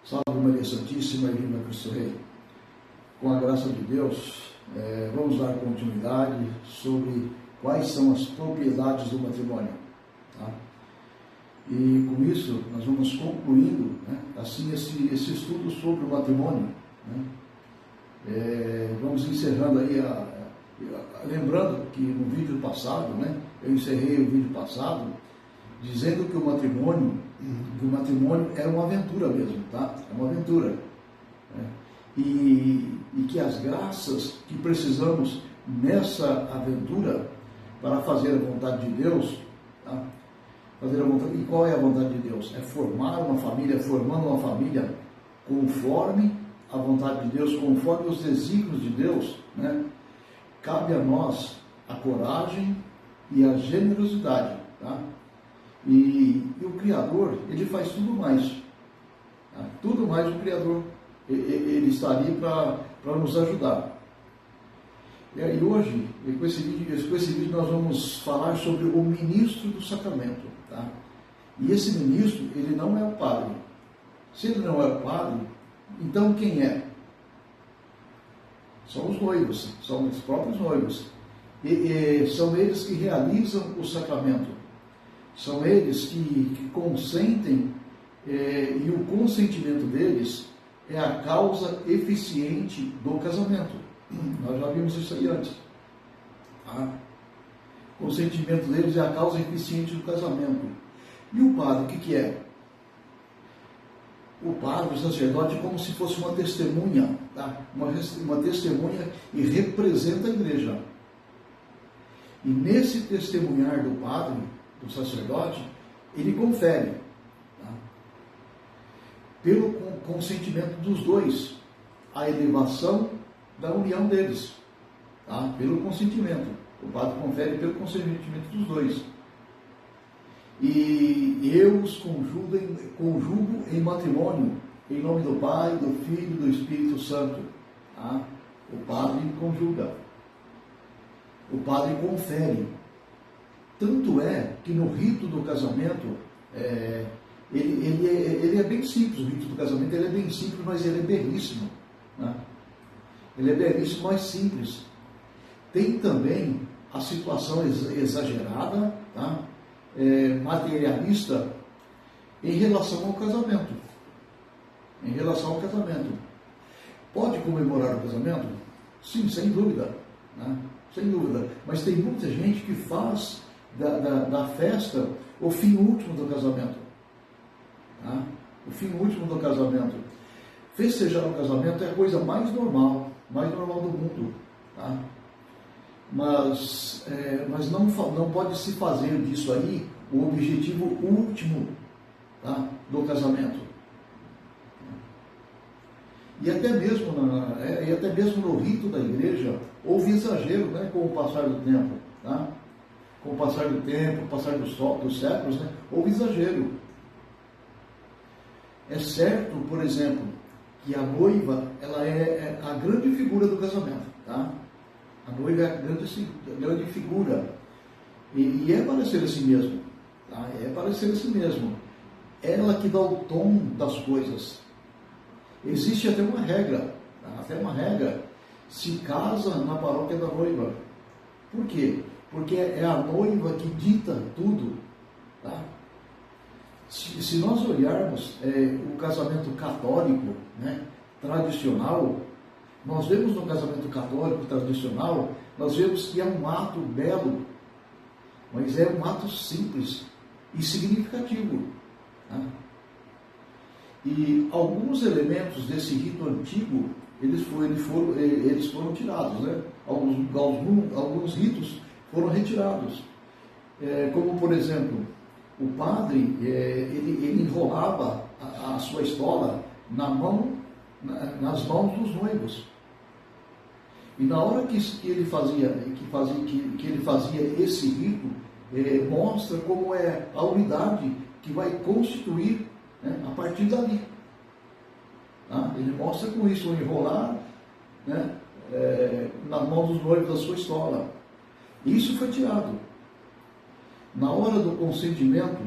Salve Maria Santíssima e Viva Cristo Rei. Com a graça de Deus, vamos dar continuidade sobre quais são as propriedades do matrimônio. Tá? E com isso, nós vamos concluindo, assim, esse estudo sobre o matrimônio. Vamos encerrando aí, lembrando que no vídeo passado, eu encerrei o vídeo passado, dizendo que o matrimônio é uma aventura mesmo, tá? É uma aventura. E que as graças que precisamos nessa aventura para fazer a vontade de Deus, tá? Fazer a vontade, e qual é a vontade de Deus? É formar uma família, formando uma família conforme a vontade de Deus, conforme os desígnios de Deus, Cabe a nós a coragem e a generosidade, tá? E o Criador, ele faz tudo mais. Tá? Tudo mais o Criador, ele está ali para nos ajudar. E hoje, com esse vídeo, nós vamos falar sobre o ministro do sacramento. Tá? E esse ministro, ele não é o padre. Se ele não é o padre, então quem é? São os noivos, são os próprios noivos. São eles que realizam o sacramento. São eles que consentem, e o consentimento deles é a causa eficiente do casamento. Nós já vimos isso aí antes. Tá? O consentimento deles é a causa eficiente do casamento. E o padre, o que é? O padre, o sacerdote, é como se fosse uma testemunha, tá? Uma testemunha, e representa a igreja. E nesse testemunhar do padre, do sacerdote, ele confere, tá? Pelo consentimento dos dois, a elevação da união deles, tá? Pelo consentimento. O padre confere pelo consentimento dos dois. E eu os conjugo em matrimônio, em nome do Pai, do Filho e do Espírito Santo. Tá? O padre conjuga. O padre confere. Tanto é que no rito do casamento, ele é bem simples. O rito do casamento ele é bem simples, mas ele é belíssimo. Né? Ele é belíssimo, mas simples. Tem também a situação exagerada, tá? Materialista, em relação ao casamento. Em relação ao casamento. Pode comemorar o casamento? Sim, sem dúvida. Né? Sem dúvida. Mas tem muita gente que faz da festa o fim último do casamento. Tá? O fim último do casamento. Festejar o casamento é a coisa mais normal do mundo. Tá? Mas não pode se fazer disso aí o objetivo último, tá, do casamento. E até mesmo no rito da igreja houve exagero, com o passar do tempo. Tá? Com o passar do tempo, o passar dos séculos, houve exagero. É certo, por exemplo, que a noiva ela é a grande figura do casamento. Tá? A noiva é a grande figura. E é para ser assim mesmo. Tá? É para ser assim mesmo. Ela que dá o tom das coisas. Existe até uma regra. Tá? Até uma regra. Se casa na paróquia da noiva. Por quê? Porque é a noiva que dita tudo. Tá? Se nós olharmos o casamento católico, tradicional, nós vemos no casamento católico tradicional, nós vemos que é um ato belo, mas é um ato simples e significativo. Tá? E alguns elementos desse rito antigo, eles foram tirados. Alguns ritos foram retirados. Como, por exemplo, o padre, ele enrolava a sua estola nas mãos dos noivos. E na hora que ele fazia esse rito, mostra como é a unidade que vai constituir, a partir dali. Tá? Ele mostra com isso, o enrolar, nas mãos dos noivos da sua estola. Isso foi tirado. Na hora do consentimento,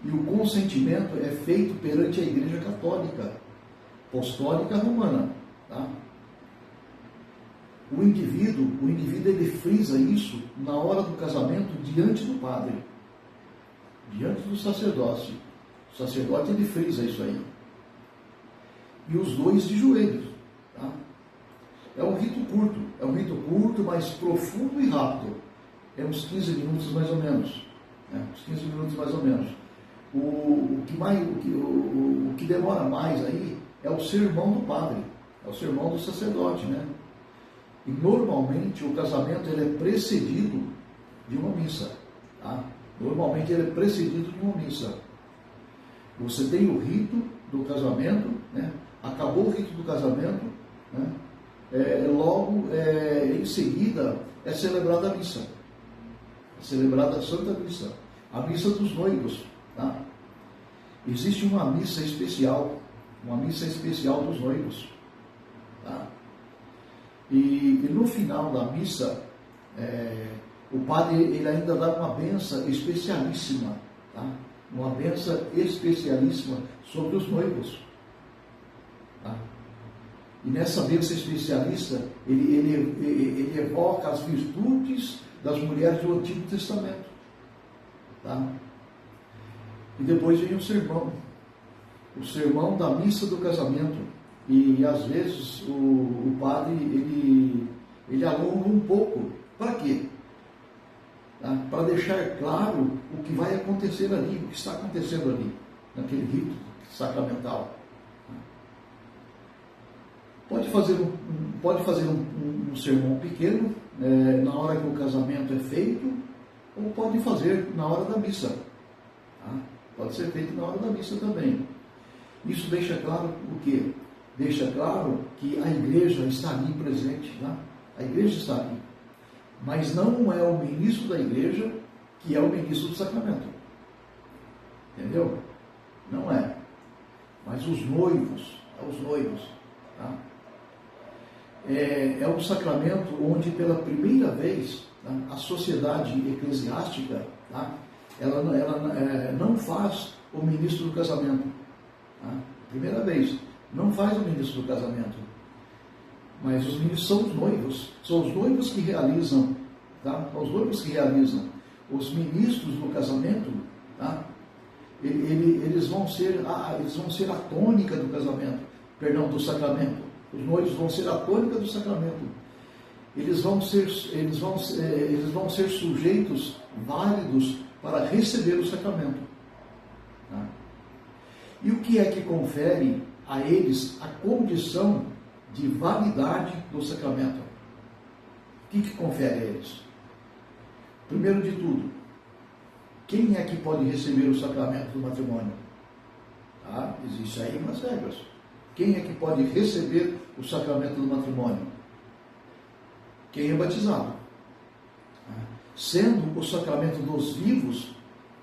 E o consentimento é feito perante a Igreja Católica, Apostólica Romana. Tá? O indivíduo ele frisa isso na hora do casamento diante do padre, diante do sacerdócio. O sacerdote ele frisa isso aí. E os dois de joelhos. Tá? É um rito curto, mas profundo e rápido. É uns 15 minutos mais ou menos. Uns 15 minutos mais ou menos. O que demora mais aí é o sermão do padre, é o sermão do sacerdote, né? E normalmente o casamento ele é precedido de uma missa, tá? Normalmente ele é precedido de uma missa. Você tem o rito do casamento, né? Acabou o rito do casamento, né? Logo em seguida é celebrada a missa, é celebrada a Santa Missa, a missa dos noivos. Tá? Existe uma missa especial dos noivos. Tá? E no final da missa, o padre ele ainda dá uma bênção especialíssima, tá? Uma bênção especialíssima sobre os noivos. Tá? E nessa bênção especialista, ele evoca as virtudes das mulheres do Antigo Testamento. Tá? E depois vem o sermão da missa do casamento. E às vezes o padre ele alonga um pouco. Para quê? Tá? Para deixar claro o que vai acontecer ali, o que está acontecendo ali, naquele rito sacramental. Pode fazer um sermão pequeno na hora que o casamento é feito, ou pode fazer na hora da missa. Tá? Pode ser feito na hora da missa também. Isso deixa claro o quê? Deixa claro que a igreja está ali presente. Tá? A igreja está ali. Mas não é o ministro da igreja que é o ministro do sacramento. Entendeu? Não é. Mas os noivos. Tá? É um sacramento onde pela primeira vez, tá, a sociedade eclesiástica, tá, ela não faz o ministro do casamento. Tá? Primeira vez, não faz o ministro do casamento. Mas os ministros são os noivos que realizam, tá? Os noivos que realizam. Os ministros do casamento, tá? Eles vão ser a tônica do casamento, do sacramento. Os noivos vão ser a tônica do sacramento. Eles vão ser sujeitos válidos para receber o sacramento. Tá? E o que é que confere a eles a condição de validade do sacramento? O que confere a eles? Primeiro de tudo, quem é que pode receber o sacramento do matrimônio? Tá? Existem aí umas regras. Quem é que pode receber o sacramento do matrimônio? Quem é batizado. Sendo o sacramento dos vivos,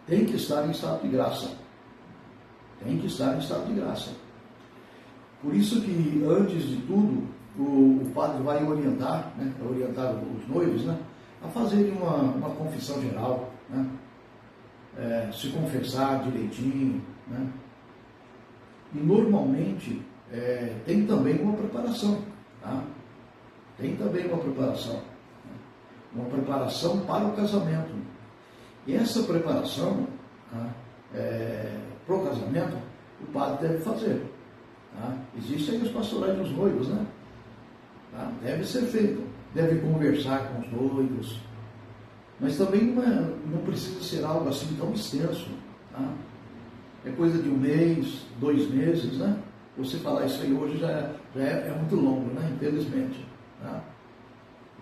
tem que estar em estado de graça. Tem que estar em estado de graça. Por isso que, antes de tudo, o padre vai orientar, né, os noivos, né, a fazerem uma confissão geral, né, se confessar direitinho, né, e normalmente tem também uma preparação, tá? Tem também uma preparação, né? Uma preparação para o casamento. E essa preparação, tá, para o casamento, o padre deve fazer. Tá? Existem aí os pastorais dos noivos, né? Tá? Deve ser feito, deve conversar com os noivos, mas também não precisa ser algo assim tão extenso. Tá? É coisa de 1 mês, 2 meses, né? Você falar isso aí hoje já é muito longo, né? Infelizmente. Tá?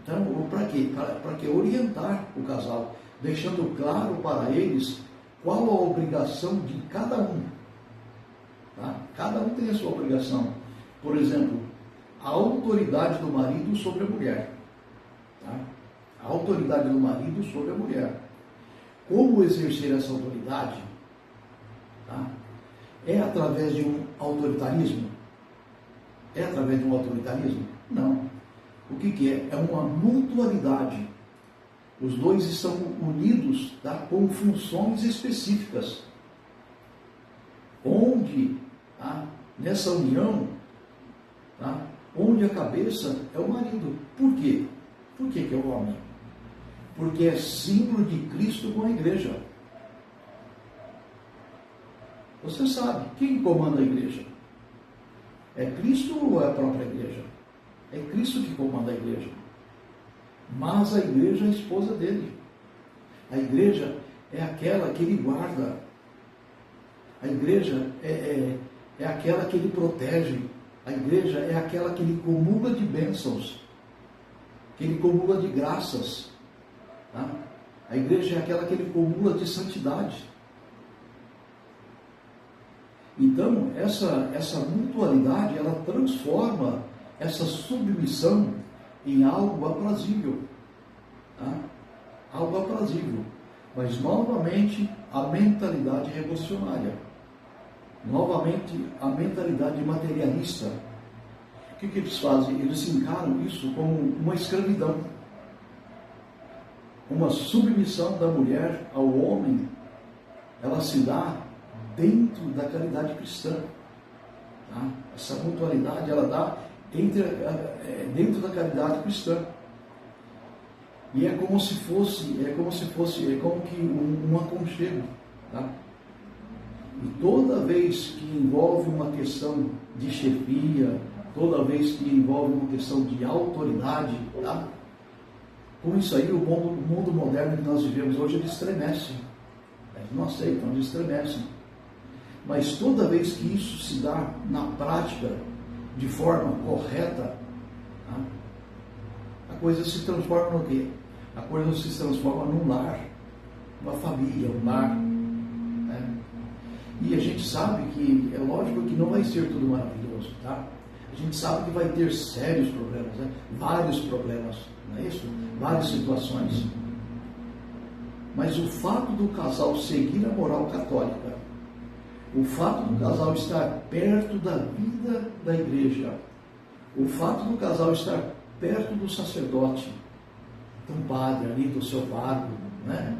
Então, para quê? Para que orientar o casal, deixando claro para eles qual a obrigação de cada um. Tá? Cada um tem a sua obrigação. Por exemplo, a autoridade do marido sobre a mulher. Tá? A autoridade do marido sobre a mulher. Como exercer essa autoridade? Tá? É através de um autoritarismo? É através de um autoritarismo? Não. O que é? É uma mutualidade. Os dois estão unidos, tá, com funções específicas. onde, nessa união, onde a cabeça é o marido. Por quê? Por que é o homem? Porque é símbolo de Cristo com a igreja. Você sabe, quem comanda a igreja? É Cristo ou é a própria igreja? É Cristo que comanda a igreja. Mas a igreja é a esposa dele. A igreja é aquela que ele guarda. A igreja é aquela que ele protege. A igreja é aquela que ele comula de bênçãos, que ele comula de graças. A igreja é aquela que ele comula de santidade. Então, essa mutualidade, ela transforma essa submissão em algo aprazível. Algo aprazível. Mas, novamente, a mentalidade revolucionária. Novamente, a mentalidade materialista. O que eles fazem? Eles encaram isso como uma escravidão. Uma submissão da mulher ao homem. Ela se dá dentro da caridade cristã. Essa mutualidade, ela dá dentro da caridade cristã. E é como que um aconchego. E toda vez que envolve uma questão de chefia, toda vez que envolve uma questão de autoridade, com isso aí o mundo moderno que nós vivemos hoje, ele estremece. Eles não aceitam, eles estremecem. Mas toda vez que isso se dá na prática, de forma correta, a coisa se transforma no quê? A coisa se transforma num lar, uma família, um lar. E a gente sabe que, é lógico que não vai ser tudo maravilhoso, tá? A gente sabe que vai ter sérios problemas, vários problemas, não é isso? Várias situações. Mas o fato do casal seguir a moral católica, o fato do casal estar perto da vida da igreja, o fato do casal estar perto do sacerdote, do padre ali, do seu padre, né?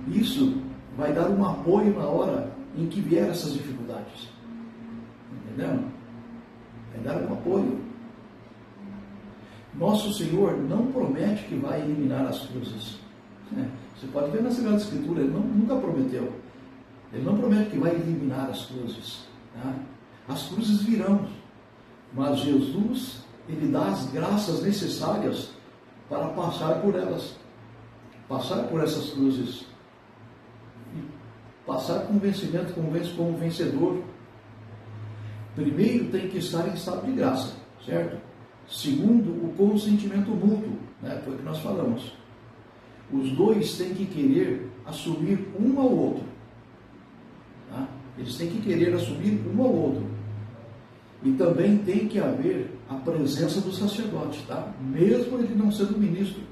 Isso vai dar um apoio na hora em que vier essas dificuldades. Entendeu? Vai dar um apoio. Nosso Senhor não promete que vai eliminar as cruzes. Você pode ver na Sagrada Escritura, Ele nunca prometeu. Ele não promete que vai eliminar as cruzes. As cruzes virão, mas Jesus, Ele dá as graças necessárias para passar por elas, passar por essas cruzes, e passar com vencimento, como vencedor. Primeiro tem que estar em estado de graça, certo? Segundo, o consentimento mútuo, foi o que nós falamos. Os dois têm que querer assumir um ao outro. Eles têm que querer assumir um ao outro. E também tem que haver a presença do sacerdote, mesmo ele não sendo ministro,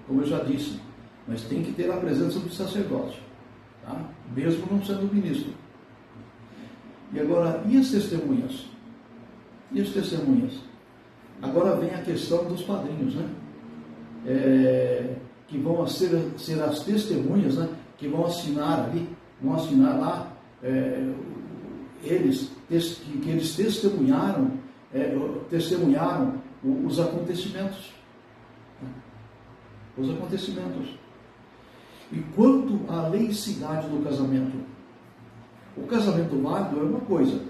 como eu já disse, mas tem que ter a presença do sacerdote, mesmo não sendo ministro. E agora, e as testemunhas? E as testemunhas? Agora vem a questão dos padrinhos, que vão ser as testemunhas, que vão assinar lá, que eles testemunharam os acontecimentos. Os acontecimentos. E quanto à laicidade do casamento? O casamento válido é uma coisa.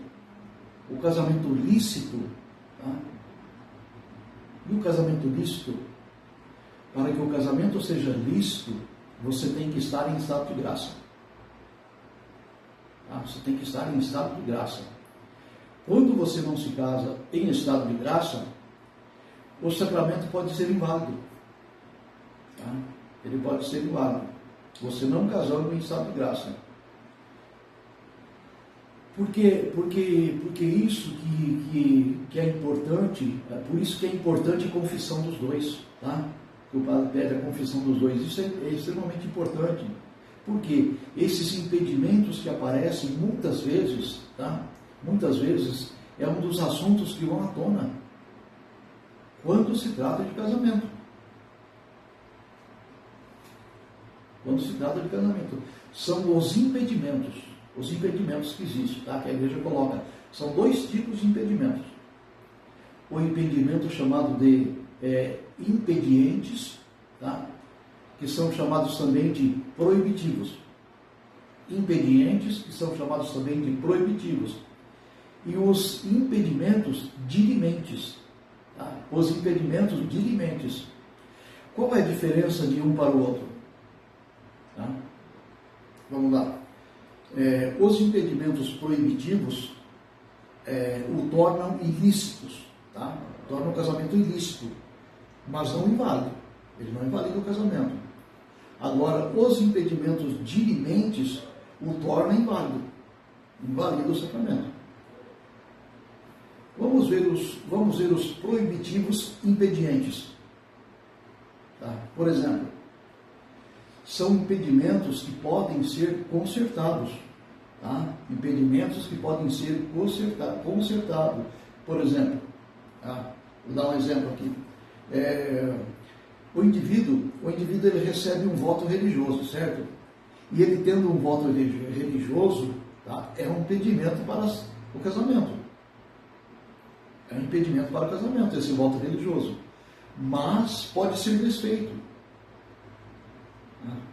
O casamento lícito, e o casamento lícito, para que o casamento seja lícito, você tem que estar em estado de graça. Você tem que estar em estado de graça. Quando você não se casa em estado de graça, o sacramento pode ser inválido. Ele pode ser inválido. Você não casando em estado de graça. Porque isso que é importante, por isso que é importante a confissão dos dois, que o padre pede a confissão dos dois. Isso é extremamente importante. Porque esses impedimentos que aparecem muitas vezes, é um dos assuntos que vão à tona quando se trata de casamento. Quando se trata de casamento, são os impedimentos. os impedimentos que existem, tá? Que a igreja coloca. São dois tipos de impedimentos. O impedimento chamado de impedientes, tá? Que são chamados também de proibitivos. Impedientes, que são chamados também de proibitivos. E os impedimentos dirimentes. Tá? Os impedimentos dirimentes. Qual é a diferença de um para o outro? Tá? Vamos lá. Os impedimentos proibitivos o tornam ilícitos, tá? Tornam o casamento ilícito, mas não inválido. Ele não invalida o casamento. Agora, os impedimentos dirimentes o tornam inválido. Invalida o sacramento. Vamos ver os proibitivos impedientes. Tá? Por exemplo, são impedimentos que podem ser consertados. Tá? Impedimentos que podem ser consertados. Por exemplo, vou dar um exemplo aqui. O indivíduo ele recebe um voto religioso, certo? E ele tendo um voto religioso, tá? É um impedimento para o casamento. É um impedimento para o casamento, esse voto religioso. Mas pode ser desfeito.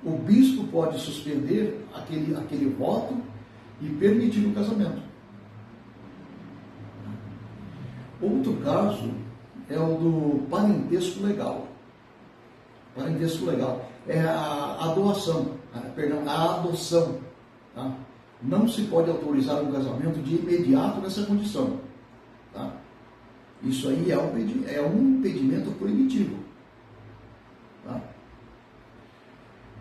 O bispo pode suspender aquele voto e permitir o casamento. Outro caso é o do parentesco legal. Parentesco legal é a adoção. Tá? Não se pode autorizar um casamento de imediato nessa condição. Tá? Isso aí é um impedimento proibitivo. Tá?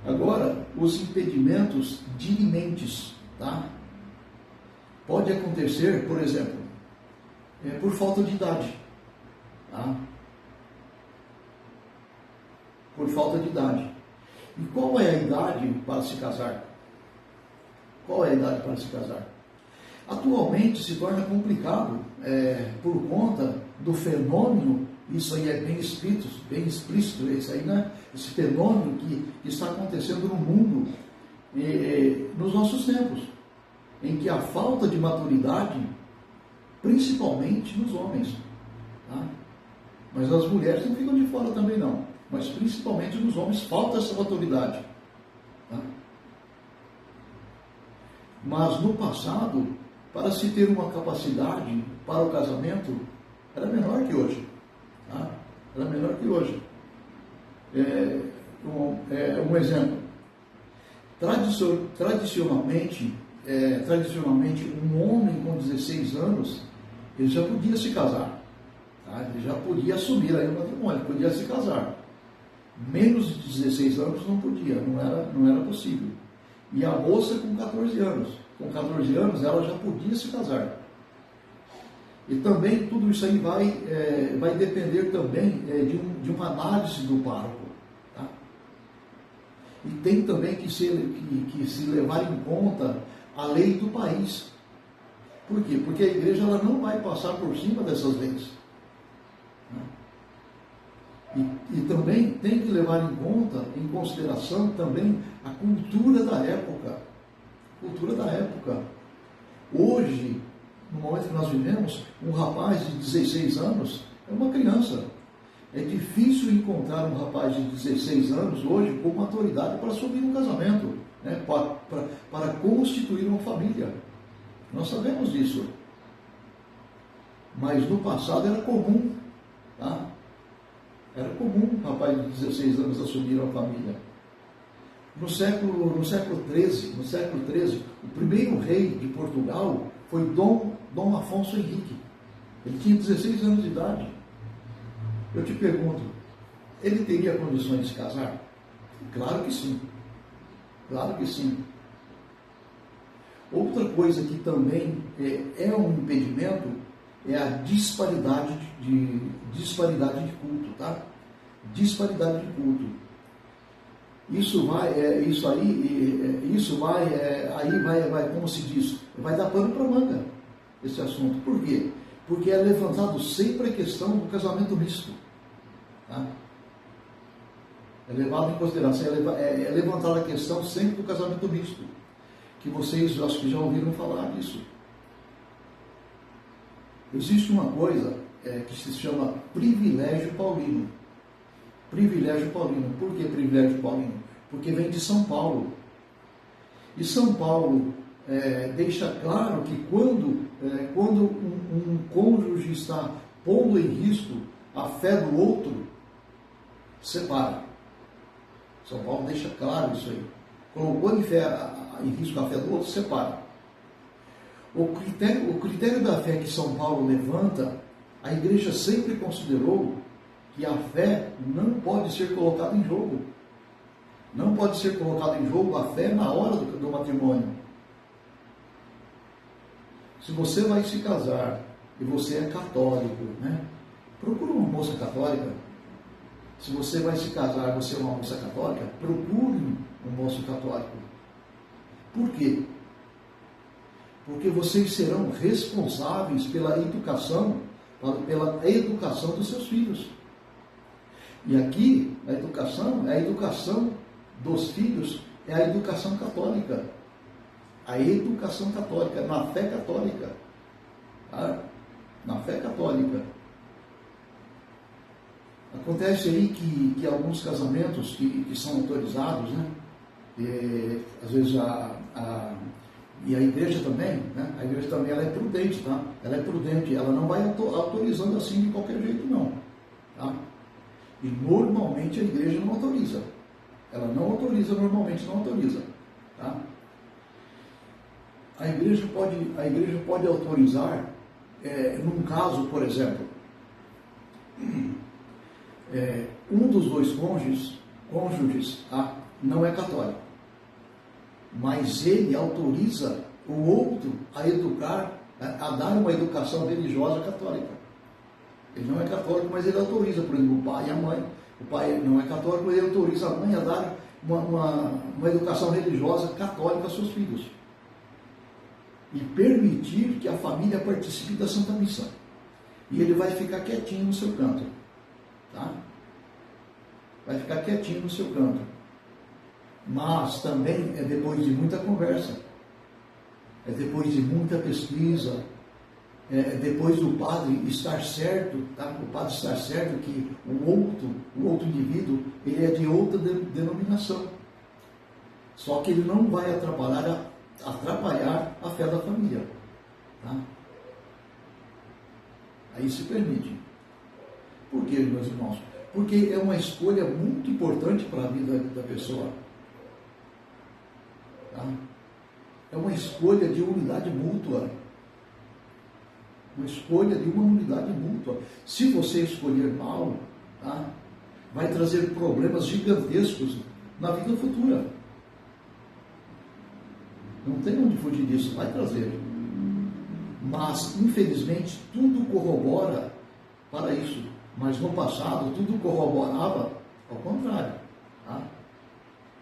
Agora, os impedimentos dirimentes. Tá? Pode acontecer, por exemplo, por falta de idade. Tá? Por falta de idade. E qual é a idade para se casar? Qual é a idade para se casar? Atualmente se torna complicado por conta do fenômeno, isso aí é bem explícito, isso aí, né? Esse fenômeno que está acontecendo no mundo nos nossos tempos, em que a falta de maturidade, principalmente nos homens, tá? Mas as mulheres não ficam de fora também não. Mas principalmente nos homens falta essa maturidade. Tá? Mas no passado, para se ter uma capacidade para o casamento, era menor que hoje. Tá? Era menor que hoje. Um exemplo. Tradicionalmente, um homem com 16 anos, ele já podia se casar. Tá? Ele já podia assumir aí o matrimônio, podia se casar. Menos de 16 anos não podia, não era possível. E a moça com 14 anos. Com 14 anos ela já podia se casar. E também tudo isso aí vai depender também de uma análise do pároco. Tá? E tem também que se levar em conta a lei do país. Por quê? Porque a igreja ela não vai passar por cima dessas leis. E também tem que levar em consideração também a cultura da época. Cultura da época. Hoje, no momento que nós vivemos, um rapaz de 16 anos é uma criança. É difícil encontrar um rapaz de 16 anos hoje com maturidade para assumir um casamento, né? para constituir uma família. Nós sabemos disso. Mas no passado era comum, tá? Era comum um rapaz de 16 anos assumir uma família. No século XIII, o primeiro rei de Portugal foi Dom Afonso Henrique. Ele tinha 16 anos de idade. Eu te pergunto, ele teria condições de se casar? Claro que sim. Claro que sim. Outra coisa que também é um impedimento é a disparidade de culto, tá? Disparidade de culto. Isso vai, como se diz, vai dar pano para manga esse assunto. Por quê? Porque é levantado sempre a questão do casamento misto. Tá? É levado em consideração, é levantada a questão sempre do casamento misto. que vocês acho que já ouviram falar disso. Existe uma coisa que se chama privilégio paulino. Privilégio paulino. Por que privilégio paulino? Porque vem de São Paulo. E São Paulo deixa claro que quando um cônjuge está pondo em risco a fé do outro, separa. São Paulo deixa claro isso aí. Colocou em risco a fé do outro, separa. O critério da fé que São Paulo levanta, a igreja sempre considerou que a fé não pode ser colocada em jogo. Não pode ser colocada em jogo a fé na hora do matrimônio. Se você vai se casar e você é católico, né? Procura uma moça católica. Se você vai se casar e você é uma moça católica, procure um moço católico. Por quê? Porque vocês serão responsáveis pela educação dos seus filhos. E aqui, a educação dos filhos é a educação católica. A educação católica, na fé católica. Tá? Na fé católica. Acontece aí que alguns casamentos que são autorizados, né? Às vezes e a igreja também, né? A igreja também ela é prudente, tá? Ela é prudente, ela não vai autorizando assim de qualquer jeito, não. Tá? E normalmente a igreja não autoriza. Ela não autoriza, normalmente não autoriza. Tá? A igreja pode autorizar, num caso, por exemplo, um dos dois cônjuges não é católico, mas ele autoriza o outro a educar, a dar uma educação religiosa católica. Ele não é católico, mas ele autoriza, por exemplo, o pai e a mãe. O pai não é católico, mas ele autoriza a mãe a dar uma educação religiosa católica aos seus filhos. E permitir que a família participe da Santa Missa. E ele vai ficar quietinho no seu canto. Tá? Vai ficar quietinho no seu canto. Mas também é depois de muita conversa. É depois de muita pesquisa. É depois do padre estar certo, tá? O padre estar certo que o outro indivíduo, ele é de outra denominação. Só que ele não vai atrapalhar a fé da família. Tá? Aí se permite. Por quê, meus irmãos? Porque é uma escolha muito importante para a vida da pessoa. Tá? É uma escolha de unidade mútua. Uma escolha de uma unidade mútua. Se você escolher mal, tá? Vai trazer problemas gigantescos na vida futura. Não tem onde fugir disso, vai trazer. Mas, infelizmente, tudo corrobora para isso. Mas no passado, tudo corroborava ao contrário. Tá?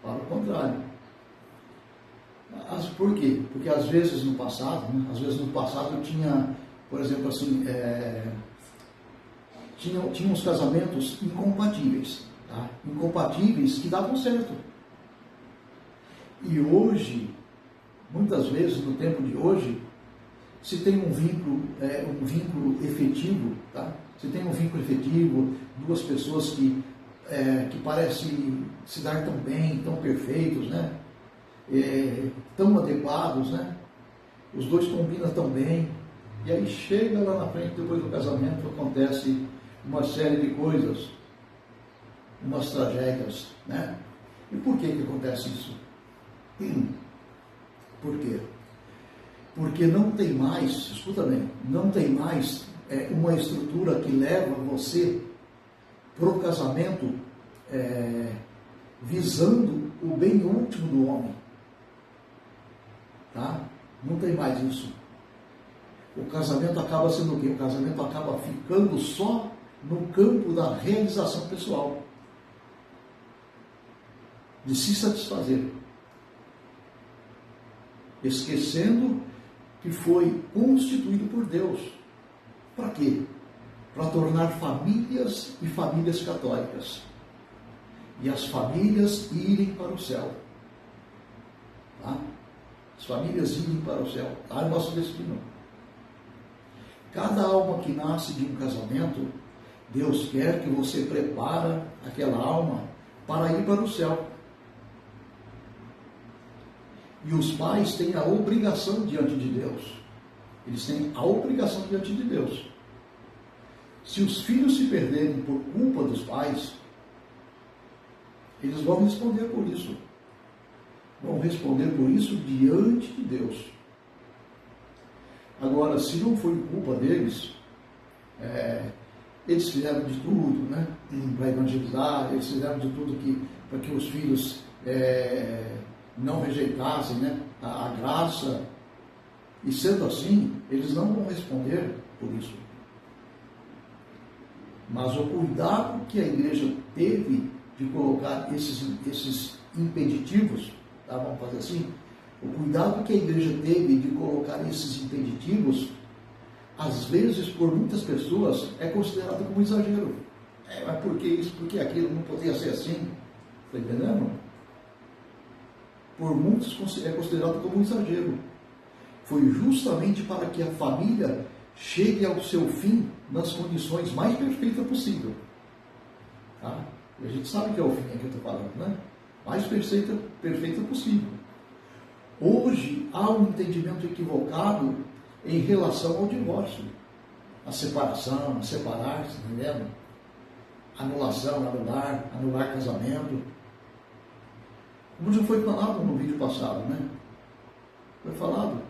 Para o contrário. Por quê? Porque às vezes no passado, tinha, por exemplo, assim, tinha uns casamentos incompatíveis. Tá? Incompatíveis que davam certo. E hoje, muitas vezes, no tempo de hoje, se tem um vínculo efetivo, tá? Se tem um vínculo efetivo, duas pessoas que parecem se dar tão bem, tão perfeitos, né? Tão adequados, né? Os dois combinam tão bem, e aí chega lá na frente, depois do casamento, acontece uma série de coisas, umas tragédias, né? E por que acontece isso? Por quê? Porque não tem mais, escuta bem, não tem mais uma estrutura que leva você para o casamento visando o bem último do homem. Tá? Não tem mais isso. O casamento acaba sendo o quê? O casamento acaba ficando só no campo da realização pessoal. De se satisfazer. Esquecendo que foi constituído por Deus. Para quê? Para tornar famílias e famílias católicas. E as famílias irem para o céu. Tá? as famílias irem para o céu. Lá é o nosso destino. Cada alma que nasce de um casamento, Deus quer que você prepare aquela alma para ir para o céu. E os pais têm a obrigação diante de Deus. Eles têm a obrigação diante de Deus. Se os filhos se perderem por culpa dos pais, eles vão responder por isso. Vão responder por isso diante de Deus. Agora, se não foi culpa deles, eles fizeram de tudo, né, para evangelizar, eles fizeram de tudo para que os filhos não rejeitassem, né, a graça, e sendo assim, eles não vão responder por isso. Mas o cuidado que a igreja teve de colocar esses impeditivos, tá, vamos fazer assim, o cuidado que a igreja teve de colocar esses impeditivos, às vezes, por muitas pessoas, é considerado como exagero. Mas por que isso, por que aquilo, não podia ser assim? Está entendendo? Por muitos é considerado como exagero. Foi justamente para que a família chegue ao seu fim nas condições mais perfeitas possível. Tá? E a gente sabe que é o fim que eu estou falando, né? Mais perfeita possível. Hoje há um entendimento equivocado em relação ao divórcio, a separação, separar-se, entendendo? Anulação, anular casamento. Como já foi falado no vídeo passado, né? Foi falado,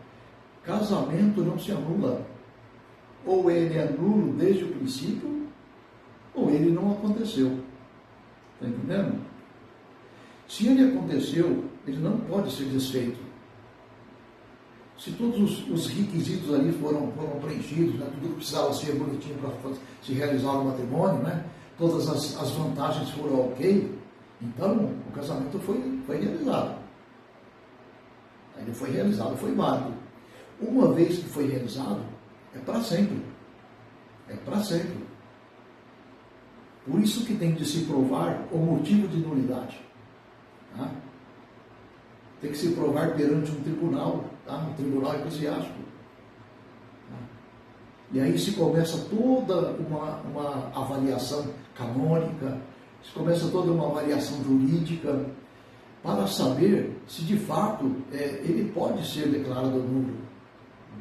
casamento não se anula. Ou ele é nulo desde o princípio, ou ele não aconteceu. Está entendendo? Se ele aconteceu, ele não pode ser desfeito. Se todos os requisitos ali foram preenchidos, né, tudo que precisava ser bonitinho para se realizar o matrimônio, né, todas as vantagens foram ok, então o casamento foi realizado. Ele foi realizado, foi válido. Uma vez que foi realizado, é para sempre. É para sempre. Por isso que tem de se provar o motivo de nulidade. Tá? Tem que se provar perante um tribunal, tá? Um tribunal eclesiástico. Tá? E aí se começa toda uma avaliação canônica, se começa toda uma avaliação jurídica, para saber se de fato ele pode ser declarado nulo,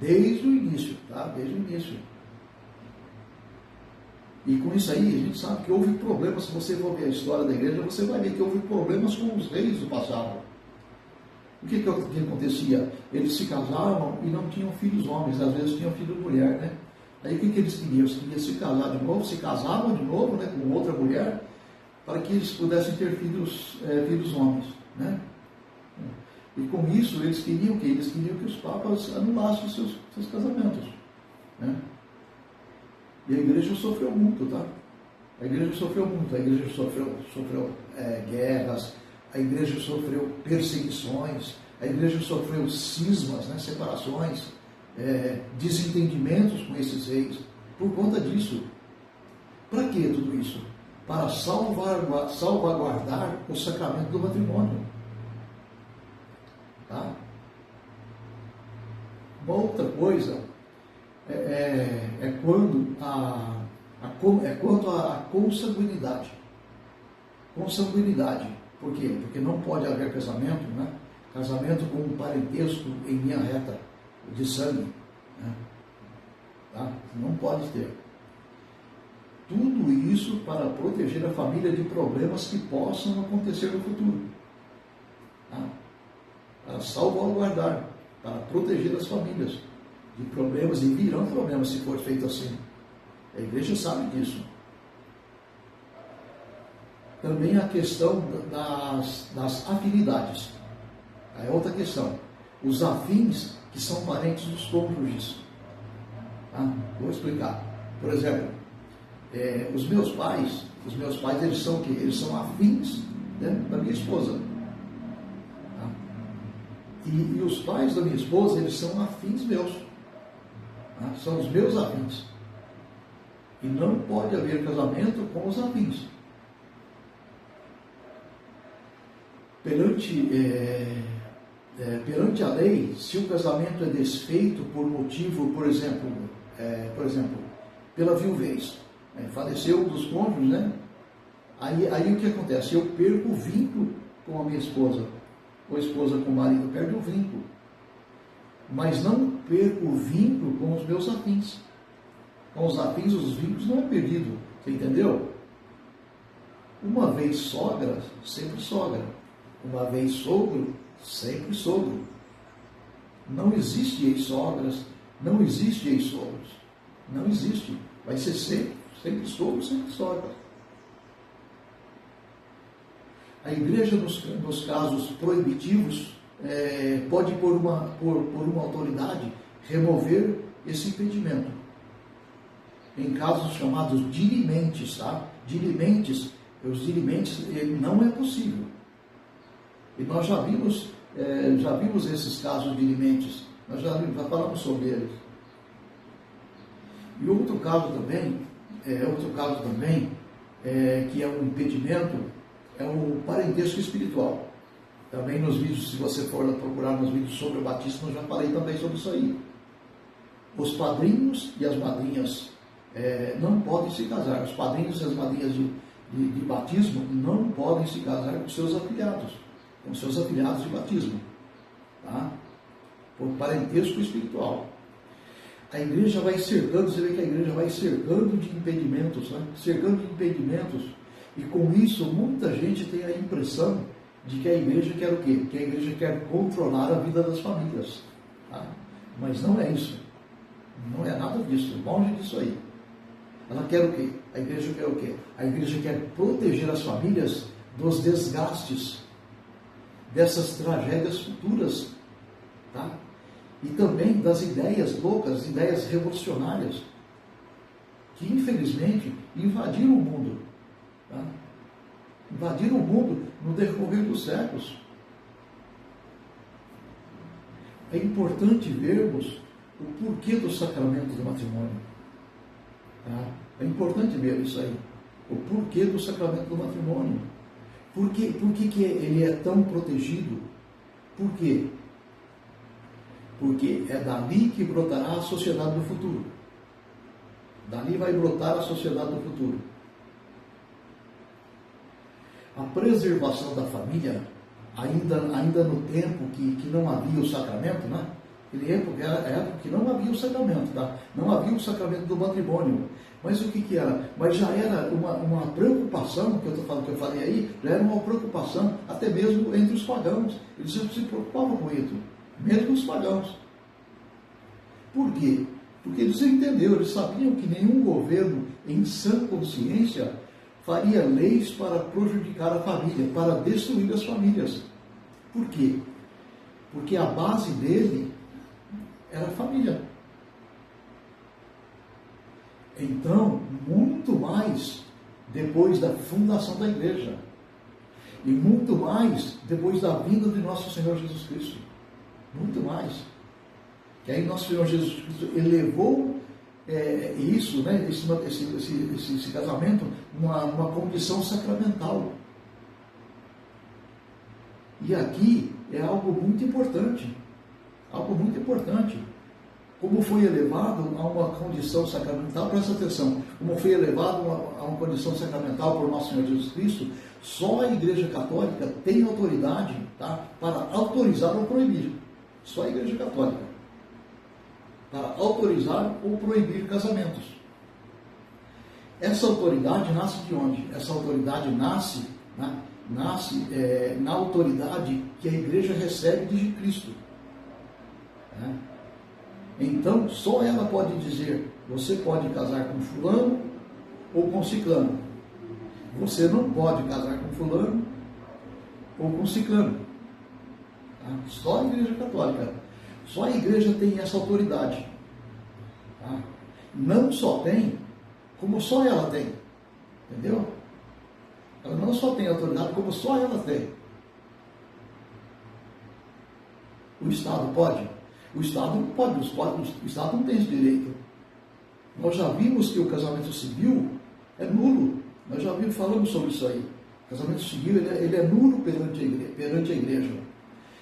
desde o início, tá? Desde o início. E com isso aí, a gente sabe que houve problemas. Se você for ver a história da igreja, você vai ver que houve problemas com os reis do passado. O que acontecia? Eles se casavam e não tinham filhos homens, às vezes tinham filho mulher, né? Aí o que eles queriam? Eles queriam se casar de novo, se casavam de novo, né, com outra mulher, para que eles pudessem ter filhos homens, né? E com isso, eles queriam o quê? Eles queriam que os papas anulassem seus casamentos, né? E a igreja sofreu muito, tá? A igreja sofreu muito. A igreja sofreu guerras, a igreja sofreu perseguições, a igreja sofreu cismas, né, separações, desentendimentos com esses reis. Por conta disso. Para que tudo isso? Para salvaguardar o sacramento do matrimônio. Tá? Uma outra coisa quanto à consanguinidade. Consanguinidade. Por quê? Porque não pode haver casamento, né? Casamento com um parentesco em linha reta, de sangue, né? Tá? Não pode ter. Tudo isso para proteger a família de problemas que possam acontecer no futuro. Tá? Para salvaguardar, para proteger as famílias de problemas, e virão problemas se for feito assim. A igreja sabe disso. Também a questão das afinidades. É outra questão. Os afins que são parentes dos cônjuges. Tá? Vou explicar. Por exemplo, os meus pais, eles são o quê? Eles são afins, né, da minha esposa. Tá? E os pais da minha esposa, eles são afins meus. Tá? São os meus afins. E não pode haver casamento com os afins. perante a lei, se o casamento é desfeito por motivo, por exemplo, pela viuvez, faleceu um dos cônjuges, né? Aí o que acontece? Eu perco o vínculo com a minha esposa, ou a esposa com o marido, perde o vínculo, mas não perco o vínculo com os meus afins. Com os afins, os vínculos não é perdido, você entendeu? Uma vez sogra, sempre sogra. Uma vez sogro, sempre sogro. Não existe ex-sogras, não existe ex-sogros. Não existe. Vai ser sempre sogro, sempre sogra. A igreja, nos casos proibitivos, pode, por uma autoridade, remover esse impedimento. Em casos chamados dirimentes, tá? Os dirimentes não é possível. E nós já vimos esses casos dirimentes. Nós já falamos sobre eles. E outro caso também, que é um impedimento, é o parentesco espiritual. Também nos vídeos, se você for procurar nos vídeos sobre o batismo, eu já falei também sobre isso aí. Os padrinhos e as madrinhas não podem se casar. Os padrinhos e as madrinhas de batismo não podem se casar com seus afilhados de batismo, tá? Por parentesco espiritual. A igreja vai cercando, você vê que a igreja vai cercando de impedimentos, né? Cercando de impedimentos, e com isso muita gente tem a impressão de que a igreja quer o quê? Que a igreja quer controlar a vida das famílias, tá? Mas não é isso, não é nada disso, longe disso aí. Ela quer o quê? A igreja quer o quê? A igreja quer proteger as famílias dos desgastes, dessas tragédias futuras, tá? E também das ideias loucas, ideias revolucionárias, que infelizmente invadiram o mundo, tá? Invadiram o mundo no decorrer dos séculos. É importante vermos o porquê do sacramento do matrimônio, tá? É importante ver isso aí, o porquê do sacramento do matrimônio. Por que ele é tão protegido? Por quê? Porque é dali que brotará a sociedade do futuro. Dali vai brotar a sociedade do futuro. A preservação da família, ainda no tempo que não havia o sacramento, né? Era a época que não havia o sacramento, tá? Não havia o sacramento do matrimônio. Mas o que era? Mas já era uma preocupação, que eu falei aí, já era uma preocupação até mesmo entre os pagãos. Eles se preocupavam com isso, mesmo os pagãos. Por quê? Porque eles entenderam, eles sabiam que nenhum governo em sã consciência faria leis para prejudicar a família, para destruir as famílias. Por quê? Porque a base dele era a família. Então, muito mais depois da fundação da igreja, e muito mais depois da vinda de nosso Senhor Jesus Cristo, muito mais. Que aí nosso Senhor Jesus Cristo elevou isso, né, esse casamento, uma condição sacramental. E aqui é algo muito importante, Como foi elevado a uma condição sacramental, presta atenção, como foi elevado a uma condição sacramental por nosso Senhor Jesus Cristo, só a Igreja Católica tem autoridade, tá, para autorizar ou proibir. Só a Igreja Católica. Para autorizar ou proibir casamentos. Essa autoridade nasce de onde? Essa autoridade nasce na autoridade que a Igreja recebe de Cristo. Né? Então, só ela pode dizer, você pode casar com fulano ou com ciclano. Você não pode casar com fulano ou com ciclano. Tá? Só a Igreja Católica. Só a Igreja tem essa autoridade. Tá? Não só tem, como só ela tem. Entendeu? Ela não só tem autoridade, como só ela tem. O Estado pode? O Estado não pode, o Estado não tem esse direito. Nós já vimos que o casamento civil é nulo. Nós já falamos sobre isso aí. O casamento civil ele é nulo perante a igreja.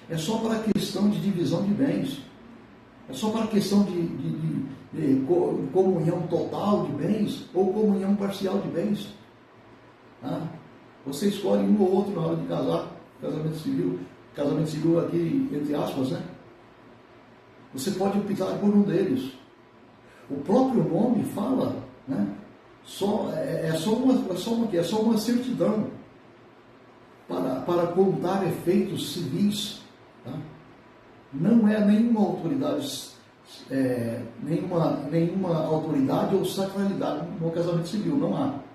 é só para a questão de divisão de bens, é só para a questão de comunhão total de bens ou comunhão parcial de bens. Tá? Você escolhe um ou outro na hora de casar, casamento civil aqui, entre aspas, né? Você pode optar por um deles. O próprio nome fala, né? É só uma certidão para contar efeitos civis. Tá? Não é nenhuma autoridade, nenhuma autoridade ou sacralidade no casamento civil, não há.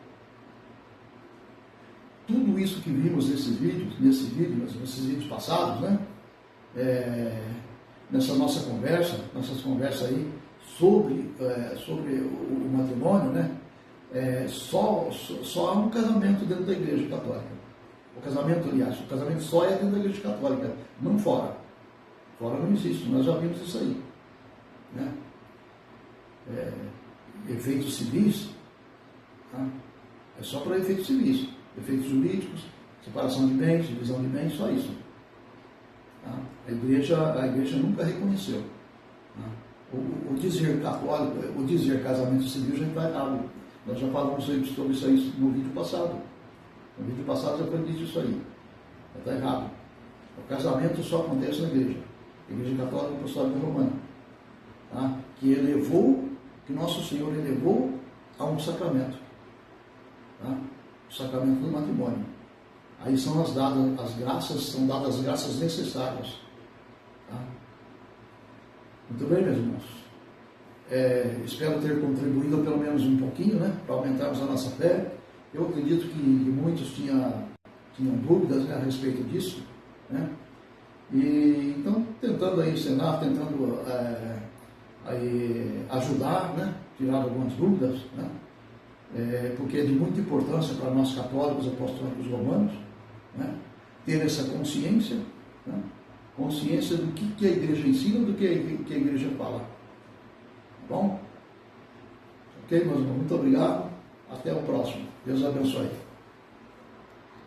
Tudo isso que vimos nesses vídeos passados, né? Nessa nossas conversas aí sobre o matrimônio, né? Só há um casamento dentro da Igreja Católica. O casamento só é dentro da Igreja Católica, não fora. Fora não existe, nós já vimos isso aí. Né? Efeitos civis, tá? É só para efeitos civis. Efeitos jurídicos, separação de bens, divisão de bens, só isso. Tá? A igreja nunca reconheceu. Tá? O dizer católico, o dizer casamento civil já está errado. Nós já falamos sobre isso aí no vídeo passado. No vídeo passado já foi dito isso aí. Já está errado. O casamento só acontece na igreja. A Igreja Católica Apostólica Romana. Tá? Que Nosso Senhor elevou a um sacramento. Tá? O sacramento do matrimônio. Aí são dadas as graças necessárias. Tá? Muito bem, meus irmãos. Espero ter contribuído pelo menos um pouquinho, né, para aumentarmos a nossa fé. Eu acredito que muitos tinham dúvidas, né, a respeito disso, né? E então tentando aí ensinar, tentando aí ajudar, né, tirar algumas dúvidas, né? Porque é de muita importância para nós católicos, apostólicos romanos, né, ter essa consciência, né, consciência do que a igreja ensina, do que a igreja fala. Tá bom? Ok, meus irmãos? Muito obrigado. Até o próximo. Deus abençoe.